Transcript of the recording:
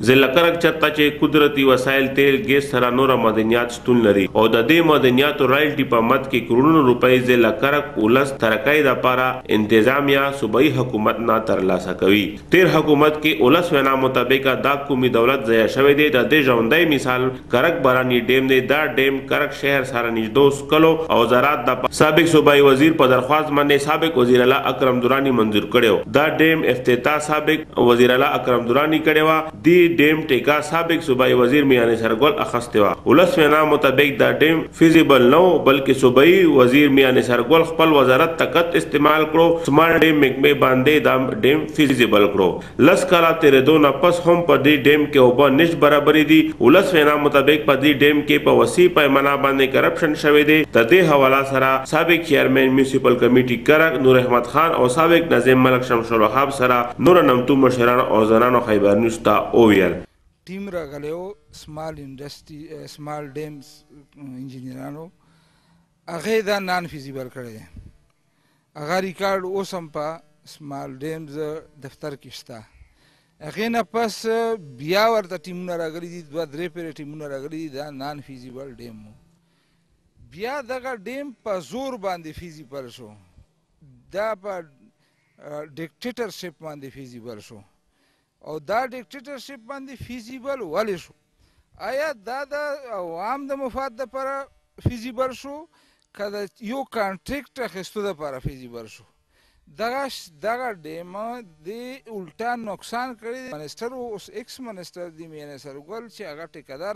ضلع کرک چرته چې قدرتي وسایل تیل ګیس سره نور معدنیات شتون لري او د دې معدنیاتو رایلټي په مد کې کروڑونو روپۍ ضلع کرک ولس ترقۍ لپاره انتظامیه صوبایي حکومت نه ترلاسه کوي. تیر حکومت کې ولس وینا مطابق دا قومي دولت ضایع شوی دی. د دې ژوندۍ مثال کرک باراني ډیم دی. دا ډیم کرک شهر سره نږدې کلو او زراعت د سابق صوبایي وزیر په درخواست باندې سابق وزیر اعلی اکرم درانی منظور کړو. دا ډیم افتتاح سابق وزیر اعلی اکرم درانی کړو. دی ډیم ټیکا سابق صوبایي وزیر میاں نثار ګل اخیسته و. ولس وینا مطابق دا ډیم فیزیبل نه بلکې صوبایي وزیر میاں نثار ګل خپل وزارت طاقت استعمال کړو. سمارټ ډیم محکمې باندې دا ډیم فیزیبل کړو. لس کاله تیرېدو نه پس هم په دې ډیم کې اوبه نشي برابرې دي. ولس وینا مطابق په دې ډیم کې په وسیع پیمانه باندې کرپشن شوی دی. د دې حواله سره سابق چیرمن میونسپل کمیټي کرک نور احمد خان او سابق ناظم ملک شمس الوهاب سره نور نمتو مشران او زنانو خیبر نیوز ته وویل. ټیم راغلیو سمال انډسټری سمال ډیمز انجینرانو هغه دا نان فیزیبل کړی دی. هغه ریکارډ اوس هم په سمال ډیمز دفتر کې شته. هغې نه پس بیا ورته ټیمونه راغلي دي، دوه درې پورې ټیمونه راغلي دي. دا نان فیزیبل ډیم و. بیا دغه ډیم په زور باندې فیزیبل شو. دا په ډیکټیټرشپ باندې فیزیبل شو. او دا ډیکټیټرشپ باندې فیزیبل ولې شو؟ آیا دا د عوام د مفاد لپاره فیزیبل شو که د یو کانټریکټ اخیستو دپاره فیزیبل شو؟ دغه ډیم د الټا نقصان کړی. منسټر اوس ایکس منسټر دی میاں نثار ګل چې هغه ټیکهدار